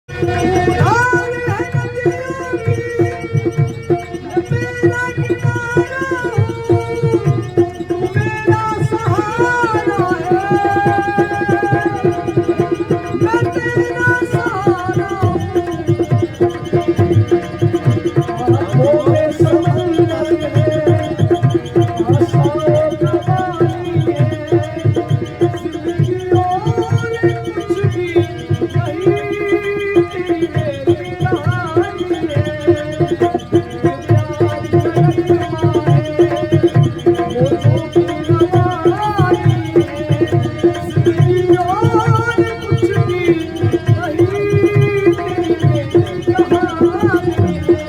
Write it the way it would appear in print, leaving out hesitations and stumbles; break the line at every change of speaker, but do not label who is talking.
उधार है नदियों की, मैं तेरा किनारा हूँ, तू मेरा सहारा है। मैं तेरा सहारा हूँ, आँखों में समंदर है, आशाओं का पानी है, जिंदगी और कुछ भी नहीं, तेरी मेरी कहानी है। ये प्यार का नगमा है, होठों की रवानी है, जिंदगी और कुछ भी नहीं, तेरी मेरी कहानी है।